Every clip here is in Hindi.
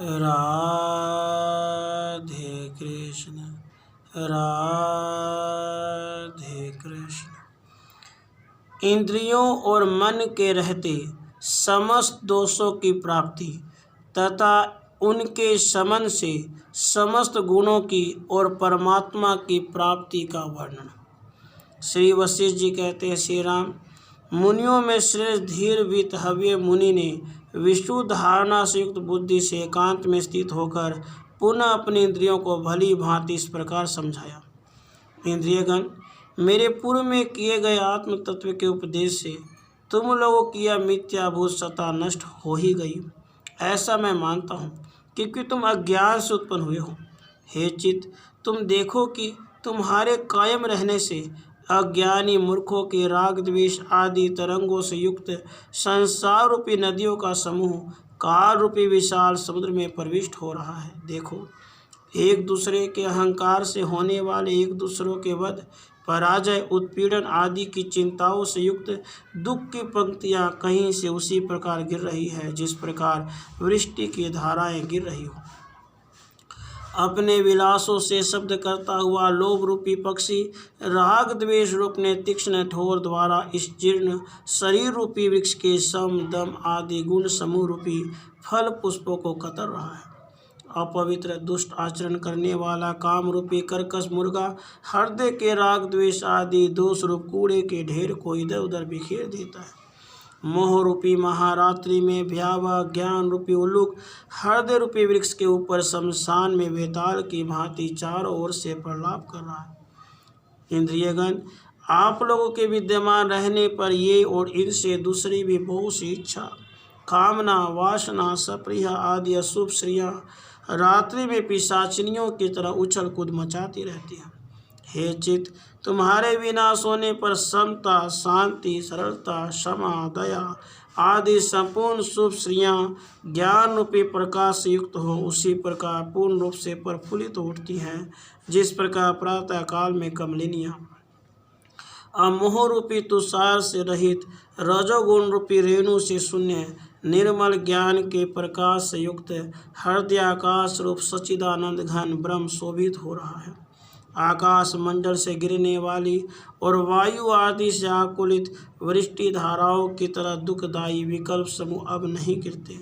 राधे कृष्ण राधे कृष्ण। इंद्रियों और मन के रहते समस्त दोषों की प्राप्ति तथा उनके शमन से समस्त गुणों की और परमात्मा की प्राप्ति का वर्णन। श्री वशिष्ठ जी कहते हैं, श्री राम, मुनियों में श्रेष्ठ धीर वीतहव्य मुनि ने विशुद्ध धारणा से युक्त बुद्धि से एकांत में स्थित होकर पुनः अपनी इंद्रियों को भली भांति इस प्रकार समझाया। इंद्रियगण, मेरे पूर्व में किए गए आत्म तत्व के उपदेश से तुम लोगों की यह मिथ्याभूत सत्ता नष्ट हो ही गई, ऐसा मैं मानता हूँ, क्योंकि तुम अज्ञान से उत्पन्न हुए हो। हे चित्त, तुम देखो कि तुम्हारे कायम रहने से अज्ञानी मूर्खों के राग द्वेष आदि तरंगों से युक्त संसार रूपी नदियों का समूह काल रूपी विशाल समुद्र में प्रविष्ट हो रहा है। देखो, एक दूसरे के अहंकार से होने वाले एक दूसरों के वध, पराजय, उत्पीड़न आदि की चिंताओं से युक्त दुख की पंक्तियां कहीं से उसी प्रकार गिर रही है जिस प्रकार वृष्टि की धाराएं गिर रही हो। अपने विलासों से शब्द करता हुआ लोभ रूपी पक्षी राग द्वेष रूपने तीक्ष्ण ठोर द्वारा इस जीर्ण शरीर रूपी वृक्ष के सम दम आदि गुण समूह रूपी फल पुष्पों को कतर रहा है। अपवित्र दुष्ट आचरण करने वाला काम रूपी कर्कश मुर्गा हृदय के राग द्वेष आदि दोष रूप कूड़े के ढेर को इधर उधर बिखेर देता है। मोह रूपी महारात्रि में भयावह ज्ञान रूपी उल्लूक हृदय रूपी वृक्ष के ऊपर शमशान में वेताल की भांति चारों ओर से प्रलाप कर रहा है। इंद्रियगण, आप लोगों के विद्यमान रहने पर ये और इनसे दूसरी भी बहुत सी इच्छा, कामना, वासना, सप्रिय आदि अशुभ श्रियाँ रात्रि में पिशाचिनियों की तरह उछल कूद मचाती रहती है। हे चित्त, तुम्हारे विनाश होने पर समता, शांति, सरलता, क्षमा, दया आदि संपूर्ण शुभ श्रियाँ ज्ञान रूपी प्रकाश से युक्त हो उसी प्रकार पूर्ण रूप से प्रफुल्लित उठती हैं, जिस प्रकार प्रातः काल में कमलिनियाँ अमोह रूपी तुषार से रहित रजोगुण रूपी रेणु से शून्य निर्मल ज्ञान के प्रकाश से युक्त हृदयाकाश रूप सच्चिदानंद घन ब्रह्म शोभित हो रहा है। आकाश मंडल से गिरने वाली और वायु आदि से आकुलित वृष्टि धाराओं की तरह दुखदायी विकल्प समूह अब नहीं गिरते।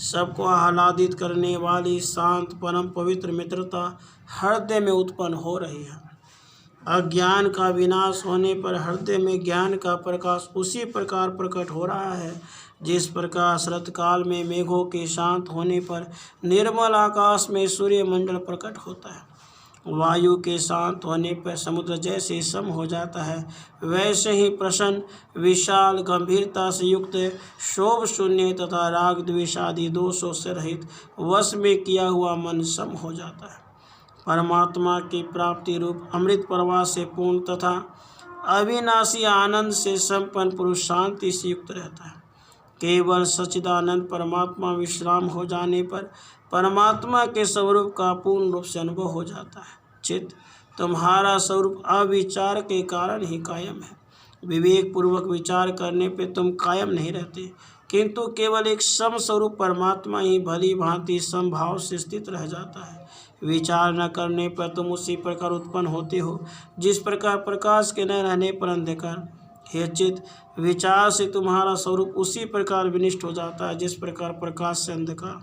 सबको आह्लादित करने वाली शांत परम पवित्र मित्रता हृदय में उत्पन्न हो रही है। अज्ञान का विनाश होने पर हृदय में ज्ञान का प्रकाश उसी प्रकार प्रकट हो रहा है जिस प्रकार शरत काल में मेघों के शांत होने पर निर्मल आकाश में सूर्य मंडल प्रकट होता है। वायु के शांत होने पर समुद्र जैसे सम हो जाता है, वैसे ही प्रसन्न विशाल गंभीरता से युक्त शोभ शून्य तथा राग द्वेष आदि दोषों से रहित वश में किया हुआ मन सम हो जाता है। परमात्मा की प्राप्ति रूप अमृत प्रवाह से पूर्ण तथा अविनाशी आनंद से संपन्न पुरुष शांति से युक्त रहता है। केवल सच्चिदानंद परमात्मा विश्राम हो जाने पर परमात्मा के स्वरूप का पूर्ण रूप से अनुभव हो जाता है। चित्त, तुम्हारा स्वरूप अविचार के कारण ही कायम है। विवेक पूर्वक विचार करने पे तुम कायम नहीं रहते, किंतु केवल एक सम स्वरूप परमात्मा ही भली भांति समभाव से स्थित रह जाता है। विचार न करने पर तुम उसी प्रकार उत्पन्न होते हो जिस प्रकार प्रकाश के न रहने पर अंधकार। हे चित्त, विचार से तुम्हारा स्वरूप उसी प्रकार विनिष्ट हो जाता है जिस प्रकार प्रकाश से अंधकार,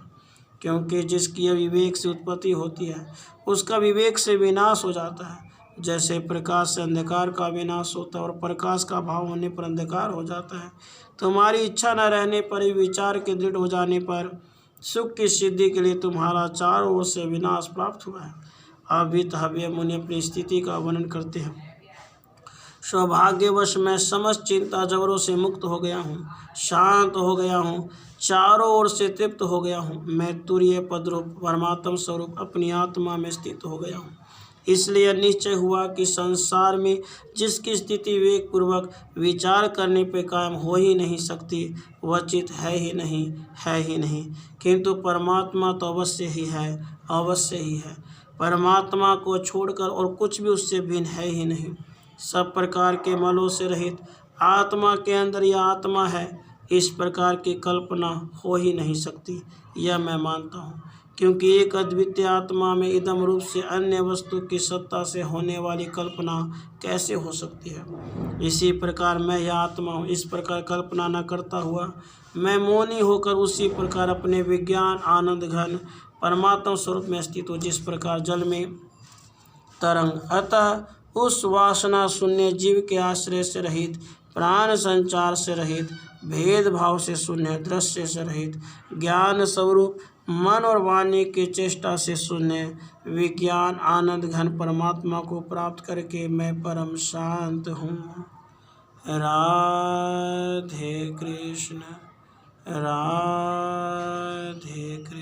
क्योंकि जिसकी विवेक से उत्पत्ति होती है उसका विवेक से विनाश हो जाता है। जैसे प्रकाश से अंधकार का विनाश होता है और प्रकाश का भाव होने पर अंधकार हो जाता है, तुम्हारी इच्छा न रहने पर ही विचार के दृढ़ हो जाने पर सुख की सिद्धि के लिए तुम्हारा चारों ओर से विनाश प्राप्त हुआ है। अभितहव्य मुनि अपनी स्थिति का वर्णन करते हैं। सौभाग्यवश मैं समस्त चिंता जबरों से मुक्त हो गया हूँ, शांत हो गया हूँ, चारों ओर से तृप्त हो गया हूँ। मैं तुरीय पदरूप परमात्म स्वरूप अपनी आत्मा में स्थित हो गया हूँ। इसलिए निश्चय हुआ कि संसार में जिसकी स्थिति विवेक पूर्वक विचार करने पे कायम हो ही नहीं सकती, वह चित्त है ही नहीं, है ही नहीं। किंतु परमात्मा तो अवश्य ही है, अवश्य ही है। परमात्मा को छोड़कर और कुछ भी उससे भिन्न है ही नहीं। सब प्रकार के मलों से रहित आत्मा के अंदर यह आत्मा है, इस प्रकार की कल्पना हो ही नहीं सकती, यह मैं मानता हूँ। क्योंकि एक अद्वितीय आत्मा में इदम रूप से अन्य वस्तु की सत्ता से होने वाली कल्पना कैसे हो सकती है। इसी प्रकार मैं यह आत्मा हूँ, इस प्रकार कल्पना न करता हुआ मैं मौनी होकर उसी प्रकार अपने विज्ञान आनंद घन परमात्मा स्वरूप में स्थित हूँ, जिस प्रकार जल में तरंग। अतः उस वासना शून्य जीव के आश्रय से रहित, प्राण संचार से रहित, भेदभाव से शून्य, दृश्य से रहित, ज्ञान स्वरूप मन और वाणी की चेष्टा से शून्य विज्ञान आनंद घन परमात्मा को प्राप्त करके मैं परम शांत हूँ। राधे कृष्ण, राधे कृष्ण।